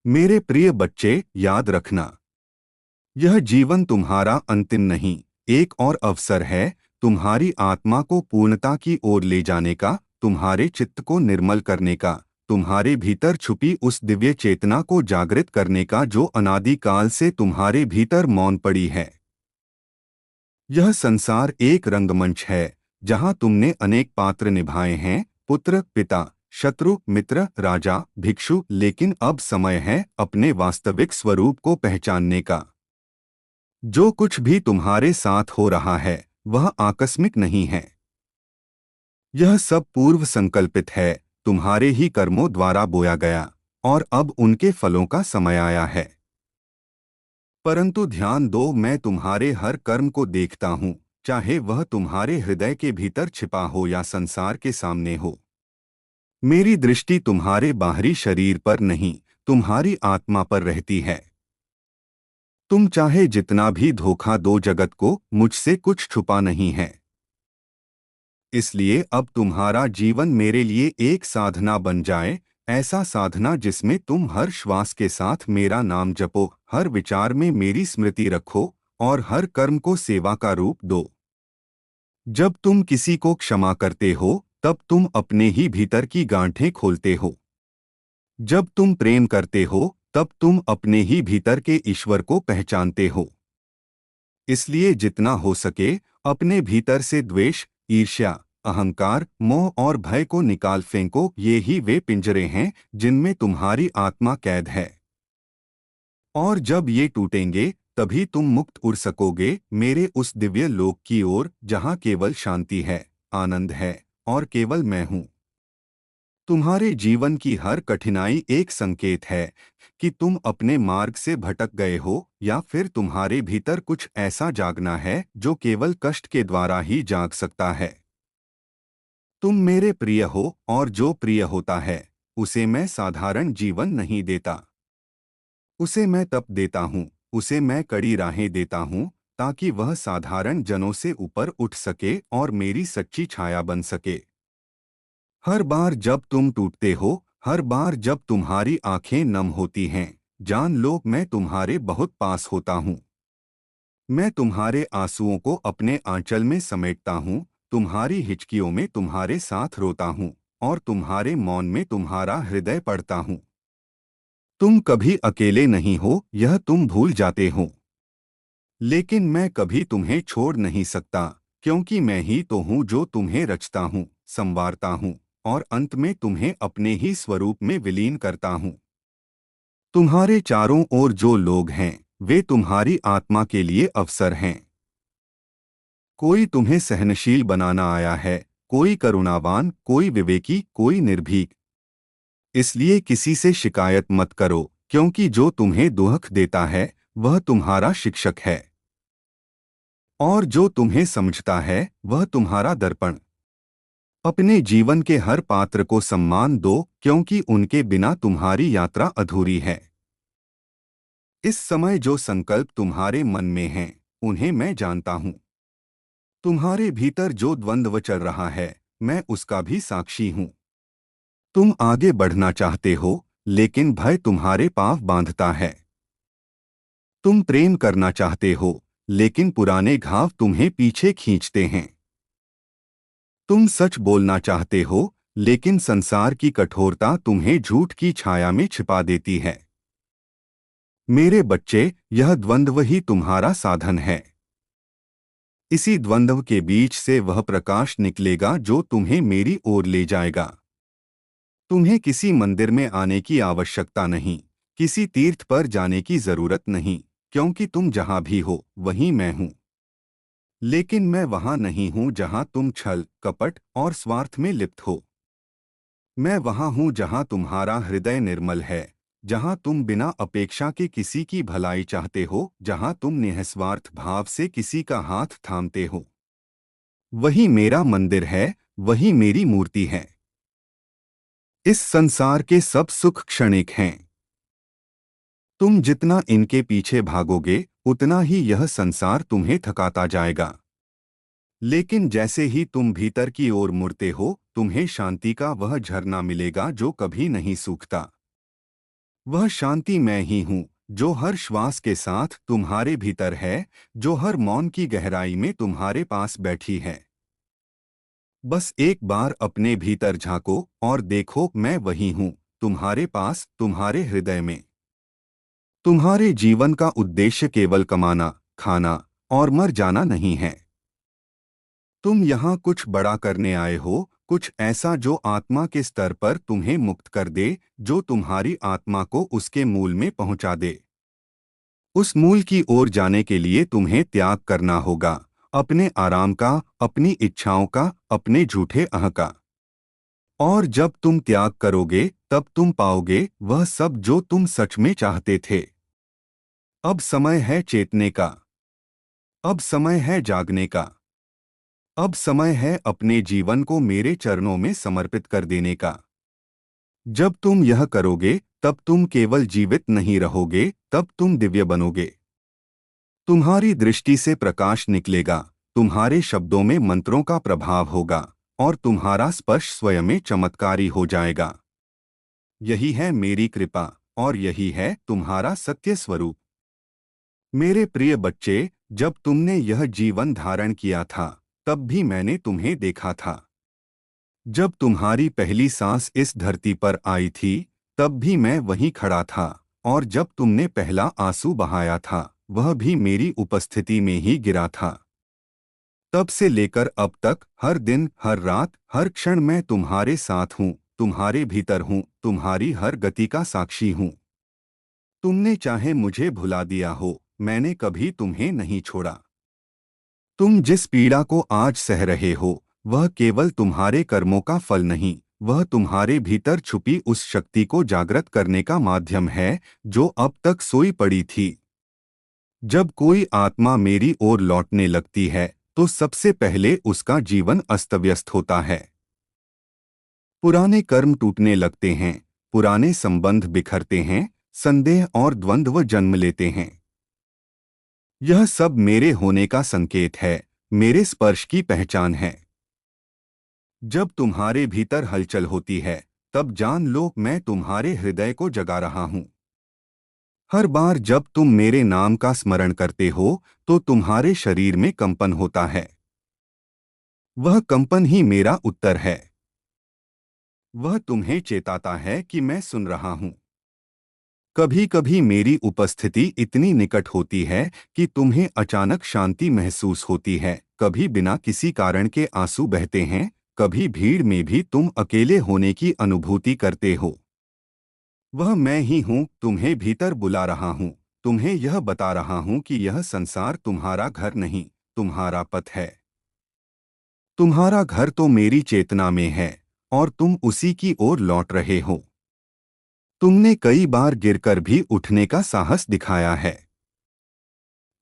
मेरे प्रिय बच्चे, याद रखना, यह जीवन तुम्हारा अंतिम नहीं, एक और अवसर है तुम्हारी आत्मा को पूर्णता की ओर ले जाने का, तुम्हारे चित्त को निर्मल करने का, तुम्हारे भीतर छुपी उस दिव्य चेतना को जागृत करने का जो अनादिकाल से तुम्हारे भीतर मौन पड़ी है। यह संसार एक रंगमंच है जहां तुमने अनेक पात्र निभाए हैं, पुत्र, पिता, शत्रु, मित्र, राजा, भिक्षु, लेकिन अब समय है अपने वास्तविक स्वरूप को पहचानने का। जो कुछ भी तुम्हारे साथ हो रहा है वह आकस्मिक नहीं है। यह सब पूर्व संकल्पित है, तुम्हारे ही कर्मों द्वारा बोया गया, और अब उनके फलों का समय आया है। परंतु ध्यान दो, मैं तुम्हारे हर कर्म को देखता हूँ, चाहे वह तुम्हारे हृदय के भीतर छिपा हो या संसार के सामने हो। मेरी दृष्टि तुम्हारे बाहरी शरीर पर नहीं, तुम्हारी आत्मा पर रहती है। तुम चाहे जितना भी धोखा दो जगत को, मुझसे कुछ छुपा नहीं है। इसलिए अब तुम्हारा जीवन मेरे लिए एक साधना बन जाए, ऐसा साधना जिसमें तुम हर श्वास के साथ मेरा नाम जपो, हर विचार में मेरी स्मृति रखो और हर कर्म को सेवा का रूप दो। जब तुम किसी को क्षमा करते हो तब तुम अपने ही भीतर की गांठें खोलते हो। जब तुम प्रेम करते हो तब तुम अपने ही भीतर के ईश्वर को पहचानते हो। इसलिए जितना हो सके अपने भीतर से द्वेष, ईर्ष्या, अहंकार, मोह और भय को निकाल फेंको। ये ही वे पिंजरे हैं जिनमें तुम्हारी आत्मा कैद है। और जब ये टूटेंगे तभी तुम मुक्त उड़ सकोगे मेरे उस दिव्य लोक की ओर जहाँ केवल शांति है, आनंद है और केवल मैं हूँ। तुम्हारे जीवन की हर कठिनाई एक संकेत है कि तुम अपने मार्ग से भटक गए हो या फिर तुम्हारे भीतर कुछ ऐसा जागना है जो केवल कष्ट के द्वारा ही जाग सकता है। तुम मेरे प्रिय हो और जो प्रिय होता है उसे मैं साधारण जीवन नहीं देता। उसे मैं तप देता हूँ, उसे मैं कड़ी राहें देता हूँ ताकि वह साधारण जनों से ऊपर उठ सके और मेरी सच्ची छाया बन सके। हर बार जब तुम टूटते हो, हर बार जब तुम्हारी आंखें नम होती हैं, जान लो मैं तुम्हारे बहुत पास होता हूँ। मैं तुम्हारे आंसुओं को अपने आंचल में समेटता हूँ, तुम्हारी हिचकियों में तुम्हारे साथ रोता हूँ और तुम्हारे मौन में तुम्हारा हृदय पढ़ता हूँ। तुम कभी अकेले नहीं हो यह तुम भूल जाते हो, लेकिन मैं कभी तुम्हें छोड़ नहीं सकता, क्योंकि मैं ही तो हूँ जो तुम्हें रचता हूँ, संवारता हूँ और अंत में तुम्हें अपने ही स्वरूप में विलीन करता हूँ। तुम्हारे चारों ओर जो लोग हैं वे तुम्हारी आत्मा के लिए अवसर हैं। कोई तुम्हें सहनशील बनाना आया है, कोई करुणावान, कोई विवेकी, कोई निर्भीक। इसलिए किसी से शिकायत मत करो, क्योंकि जो तुम्हें दुख देता है वह तुम्हारा शिक्षक है और जो तुम्हें समझता है वह तुम्हारा दर्पण। अपने जीवन के हर पात्र को सम्मान दो, क्योंकि उनके बिना तुम्हारी यात्रा अधूरी है। इस समय जो संकल्प तुम्हारे मन में हैं, उन्हें मैं जानता हूँ। तुम्हारे भीतर जो द्वंद्व चल रहा है मैं उसका भी साक्षी हूँ। तुम आगे बढ़ना चाहते हो, लेकिन भय तुम्हारे पांव बांधता है। तुम प्रेम करना चाहते हो, लेकिन पुराने घाव तुम्हें पीछे खींचते हैं। तुम सच बोलना चाहते हो, लेकिन संसार की कठोरता तुम्हें झूठ की छाया में छिपा देती है। मेरे बच्चे, यह द्वंद्व ही तुम्हारा साधन है। इसी द्वंद्व के बीच से वह प्रकाश निकलेगा जो तुम्हें मेरी ओर ले जाएगा। तुम्हें किसी मंदिर में आने की आवश्यकता नहीं, किसी तीर्थ पर जाने की जरूरत नहीं, क्योंकि तुम जहां भी हो वहीं मैं हूं। लेकिन मैं वहां नहीं हूं जहां तुम छल, कपट और स्वार्थ में लिप्त हो। मैं वहां हूं जहां तुम्हारा हृदय निर्मल है, जहां तुम बिना अपेक्षा के किसी की भलाई चाहते हो, जहां तुम निस्वार्थ भाव से किसी का हाथ थामते हो। वही मेरा मंदिर है, वही मेरी मूर्ति है। इस संसार के सब सुख क्षणिक हैं। तुम जितना इनके पीछे भागोगे उतना ही यह संसार तुम्हें थकाता जाएगा। लेकिन जैसे ही तुम भीतर की ओर मुड़ते हो, तुम्हें शांति का वह झरना मिलेगा जो कभी नहीं सूखता। वह शांति मैं ही हूँ जो हर श्वास के साथ तुम्हारे भीतर है, जो हर मौन की गहराई में तुम्हारे पास बैठी है। बस एक बार अपने भीतर झांको और देखो, मैं वही हूँ, तुम्हारे पास, तुम्हारे हृदय में। तुम्हारे जीवन का उद्देश्य केवल कमाना, खाना और मर जाना नहीं है। तुम यहाँ कुछ बड़ा करने आए हो, कुछ ऐसा जो आत्मा के स्तर पर तुम्हें मुक्त कर दे, जो तुम्हारी आत्मा को उसके मूल में पहुंचा दे। उस मूल की ओर जाने के लिए तुम्हें त्याग करना होगा, अपने आराम का, अपनी इच्छाओं का, अपने झूठे अह का। और जब तुम त्याग करोगे, तब तुम पाओगे वह सब जो तुम सच में चाहते थे। अब समय है चेतने का। अब समय है जागने का। अब समय है अपने जीवन को मेरे चरणों में समर्पित कर देने का। जब तुम यह करोगे, तब तुम केवल जीवित नहीं रहोगे, तब तुम दिव्य बनोगे। तुम्हारी दृष्टि से प्रकाश निकलेगा, तुम्हारे शब्दों में मंत्रों का प्रभाव होगा, और तुम्हारा स्पर्श स्वयं में चमत्कारी हो जाएगा। यही है मेरी कृपा, और यही है तुम्हारा सत्य स्वरूप। मेरे प्रिय बच्चे, जब तुमने यह जीवन धारण किया था, तब भी मैंने तुम्हें देखा था। जब तुम्हारी पहली सांस इस धरती पर आई थी, तब भी मैं वहीं खड़ा था, और जब तुमने पहला आंसू बहाया था, वह भी मेरी उपस्थिति में ही गिरा था। तब से लेकर अब तक, हर दिन, हर रात, हर क्षण मैं तुम्हारे साथ हूँ, तुम्हारे भीतर हूँ, तुम्हारी हर गति का साक्षी हूँ। तुमने चाहे मुझे भुला दिया हो, मैंने कभी तुम्हें नहीं छोड़ा। तुम जिस पीड़ा को आज सह रहे हो, वह केवल तुम्हारे कर्मों का फल नहीं, वह तुम्हारे भीतर छुपी उस शक्ति को जागृत करने का माध्यम है, जो अब तक सोई पड़ी थी। जब कोई आत्मा मेरी ओर लौटने लगती है, तो सबसे पहले उसका जीवन अस्तव्यस्त होता है। पुराने कर्म टूटने लगते हैं, पुराने संबंध बिखरते हैं, संदेह और द्वंद्व जन्म लेते हैं। यह सब मेरे होने का संकेत है, मेरे स्पर्श की पहचान है। जब तुम्हारे भीतर हलचल होती है, तब जान लो मैं तुम्हारे हृदय को जगा रहा हूँ। हर बार जब तुम मेरे नाम का स्मरण करते हो, तो तुम्हारे शरीर में कंपन होता है। वह कंपन ही मेरा उत्तर है। वह तुम्हें चेताता है कि मैं सुन रहा हूँ। कभी कभी मेरी उपस्थिति इतनी निकट होती है कि तुम्हें अचानक शांति महसूस होती है, कभी बिना किसी कारण के आंसू बहते हैं, कभी भीड़ में भी तुम अकेले होने की अनुभूति करते हो। वह मैं ही हूँ, तुम्हें भीतर बुला रहा हूँ, तुम्हें यह बता रहा हूँ कि यह संसार तुम्हारा घर नहीं, तुम्हारा पथ है। तुम्हारा घर तो मेरी चेतना में है, और तुम उसी की ओर लौट रहे हो। तुमने कई बार गिरकर भी उठने का साहस दिखाया है।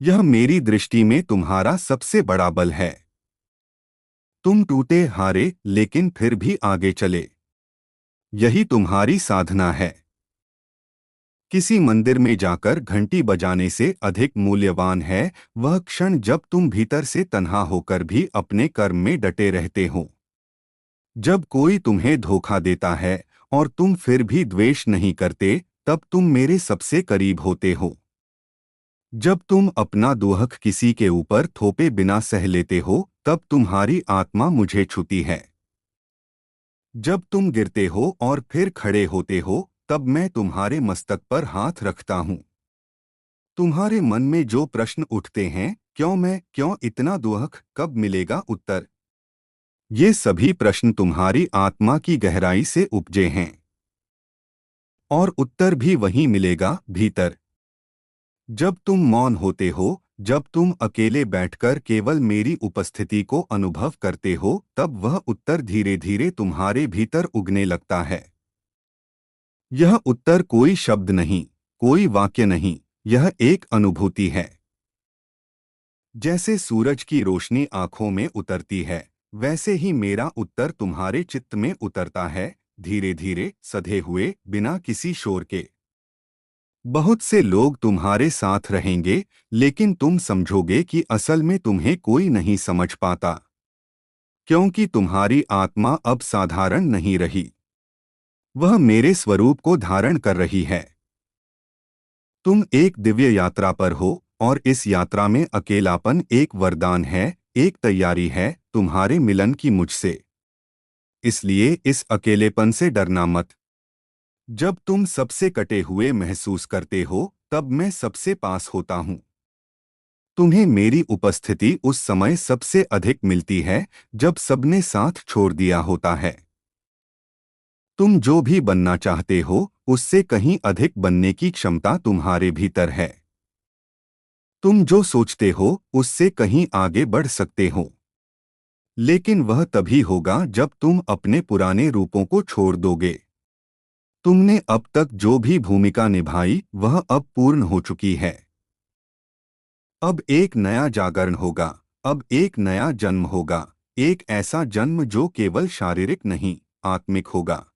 यह मेरी दृष्टि में तुम्हारा सबसे बड़ा बल है। तुम टूटे हारे, लेकिन फिर भी आगे चले। यही तुम्हारी साधना है। किसी मंदिर में जाकर घंटी बजाने से अधिक मूल्यवान है वह क्षण जब तुम भीतर से तन्हा होकर भी अपने कर्म में डटे रहते हो। जब कोई तुम्हें धोखा देता है और तुम फिर भी द्वेष नहीं करते, तब तुम मेरे सबसे करीब होते हो। जब तुम अपना दुख किसी के ऊपर थोपे बिना सह लेते हो, तब तुम्हारी आत्मा मुझे छूती है। जब तुम गिरते हो और फिर खड़े होते हो, तब मैं तुम्हारे मस्तक पर हाथ रखता हूँ। तुम्हारे मन में जो प्रश्न उठते हैं, क्यों मैं, क्यों इतना दुख, कब मिलेगा उत्तर, ये सभी प्रश्न तुम्हारी आत्मा की गहराई से उपजे हैं। और उत्तर भी वहीं मिलेगा, भीतर। जब तुम मौन होते हो, जब तुम अकेले बैठकर केवल मेरी उपस्थिति को अनुभव करते हो, तब वह उत्तर धीरे धीरे तुम्हारे भीतर उगने लगता है। यह उत्तर कोई शब्द नहीं, कोई वाक्य नहीं, यह एक अनुभूति है। जैसे सूरज की रोशनी आंखों में उतरती है, वैसे ही मेरा उत्तर तुम्हारे चित्त में उतरता है, धीरे धीरे, सधे हुए, बिना किसी शोर के। बहुत से लोग तुम्हारे साथ रहेंगे, लेकिन तुम समझोगे कि असल में तुम्हें कोई नहीं समझ पाता, क्योंकि तुम्हारी आत्मा अब साधारण नहीं रही। वह मेरे स्वरूप को धारण कर रही है। तुम एक दिव्य यात्रा पर हो और इस यात्रा में अकेलापन एक वरदान है, एक तैयारी है तुम्हारे मिलन की मुझसे। इसलिए इस अकेलेपन से डरना मत। जब तुम सबसे कटे हुए महसूस करते हो, तब मैं सबसे पास होता हूँ। तुम्हें मेरी उपस्थिति उस समय सबसे अधिक मिलती है जब सबने साथ छोड़ दिया होता है। तुम जो भी बनना चाहते हो उससे कहीं अधिक बनने की क्षमता तुम्हारे भीतर है। तुम जो सोचते हो उससे कहीं आगे बढ़ सकते हो। लेकिन वह तभी होगा जब तुम अपने पुराने रूपों को छोड़ दोगे। तुमने अब तक जो भी भूमिका निभाई वह अब पूर्ण हो चुकी है। अब एक नया जागरण होगा, अब एक नया जन्म होगा, एक ऐसा जन्म जो केवल शारीरिक नहीं, आत्मिक होगा।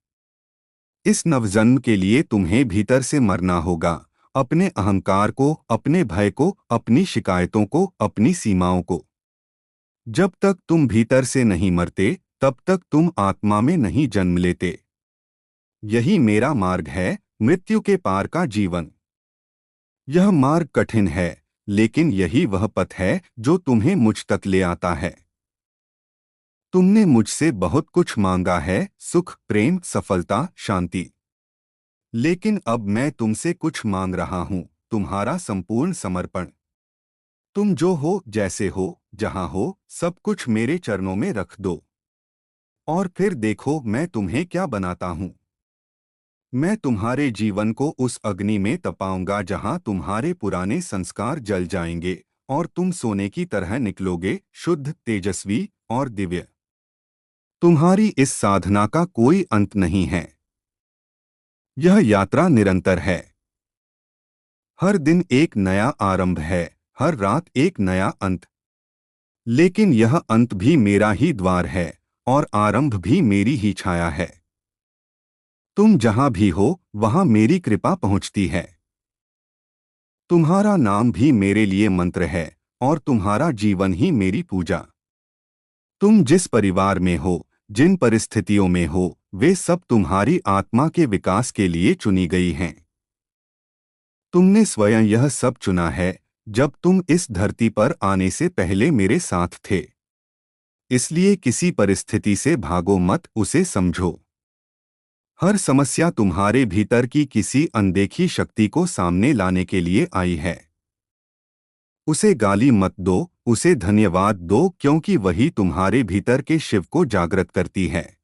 इस नवजन्म के लिए तुम्हें भीतर से मरना होगा, अपने अहंकार को, अपने भय को, अपनी शिकायतों को, अपनी सीमाओं को। जब तक तुम भीतर से नहीं मरते, तब तक तुम आत्मा में नहीं जन्म लेते। यही मेरा मार्ग है, मृत्यु के पार का जीवन। यह मार्ग कठिन है, लेकिन यही वह पथ है जो तुम्हें मुझ तक ले आता है। तुमने मुझसे बहुत कुछ मांगा है, सुख, प्रेम, सफलता, शांति। लेकिन अब मैं तुमसे कुछ मांग रहा हूं, तुम्हारा संपूर्ण समर्पण। तुम जो हो, जैसे हो, जहां हो, सब कुछ मेरे चरणों में रख दो। और फिर देखो मैं तुम्हें क्या बनाता हूं। मैं तुम्हारे जीवन को उस अग्नि में तपाऊंगा जहां तुम्हारे पुराने संस्कार जल जाएंगे और तुम सोने की तरह निकलोगे, शुद्ध, तेजस्वी और दिव्य। तुम्हारी इस साधना का कोई अंत नहीं है। यह यात्रा निरंतर है। हर दिन एक नया आरंभ है, हर रात एक नया अंत। लेकिन यह अंत भी मेरा ही द्वार है और आरंभ भी मेरी ही छाया है। तुम जहां भी हो वहां मेरी कृपा पहुंचती है। तुम्हारा नाम भी मेरे लिए मंत्र है और तुम्हारा जीवन ही मेरी पूजा। तुम जिस परिवार में हो, जिन परिस्थितियों में हो, वे सब तुम्हारी आत्मा के विकास के लिए चुनी गई हैं। तुमने स्वयं यह सब चुना है जब तुम इस धरती पर आने से पहले मेरे साथ थे। इसलिए किसी परिस्थिति से भागो मत, उसे समझो। हर समस्या तुम्हारे भीतर की किसी अनदेखी शक्ति को सामने लाने के लिए आई है। उसे गाली मत दो, उसे धन्यवाद दो, क्योंकि वही तुम्हारे भीतर के शिव को जागृत करती है।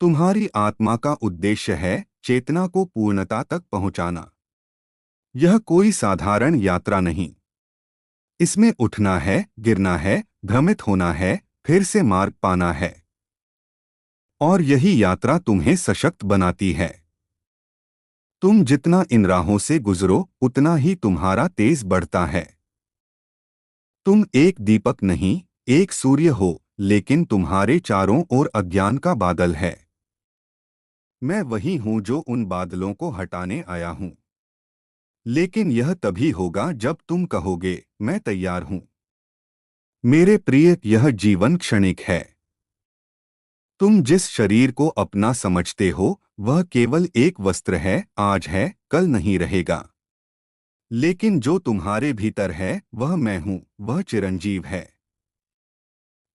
तुम्हारी आत्मा का उद्देश्य है चेतना को पूर्णता तक पहुंचाना। यह कोई साधारण यात्रा नहीं। इसमें उठना है, गिरना है, भ्रमित होना है, फिर से मार्ग पाना है। और यही यात्रा तुम्हें सशक्त बनाती है। तुम जितना इन राहों से गुजरो उतना ही तुम्हारा तेज बढ़ता है। तुम एक दीपक नहीं, एक सूर्य हो, लेकिन तुम्हारे चारों ओर अज्ञान का बादल है। मैं वही हूं जो उन बादलों को हटाने आया हूं। लेकिन यह तभी होगा जब तुम कहोगे, मैं तैयार हूं। मेरे प्रिय, यह जीवन क्षणिक है। तुम जिस शरीर को अपना समझते हो वह केवल एक वस्त्र है, आज है, कल नहीं रहेगा। लेकिन जो तुम्हारे भीतर है वह मैं हूं, वह चिरंजीव है।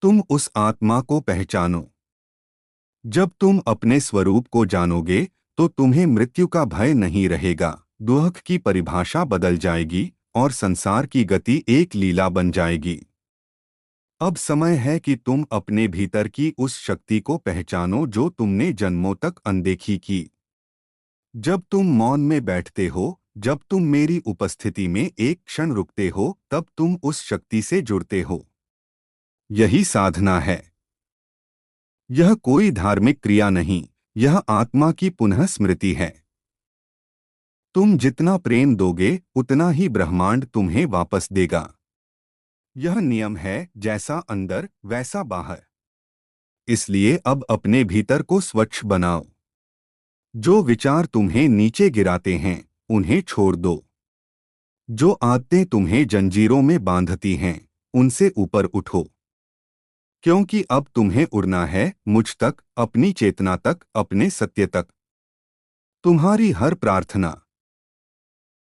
तुम उस आत्मा को पहचानो। जब तुम अपने स्वरूप को जानोगे तो तुम्हें मृत्यु का भय नहीं रहेगा, दुख की परिभाषा बदल जाएगी और संसार की गति एक लीला बन जाएगी। अब समय है कि तुम अपने भीतर की उस शक्ति को पहचानो जो तुमने जन्मों तक अनदेखी की। जब तुम मौन में बैठते हो, जब तुम मेरी उपस्थिति में एक क्षण रुकते हो, तब तुम उस शक्ति से जुड़ते हो। यही साधना है। यह कोई धार्मिक क्रिया नहीं, यह आत्मा की पुनः स्मृति है। तुम जितना प्रेम दोगे उतना ही ब्रह्मांड तुम्हें वापस देगा। यह नियम है, जैसा अंदर वैसा बाहर। इसलिए अब अपने भीतर को स्वच्छ बनाओ। जो विचार तुम्हें नीचे गिराते हैं उन्हें छोड़ दो। जो आदतें तुम्हें जंजीरों में बांधती हैं उनसे ऊपर उठो। क्योंकि अब तुम्हें उड़ना है मुझ तक, अपनी चेतना तक, अपने सत्य तक। तुम्हारी हर प्रार्थना,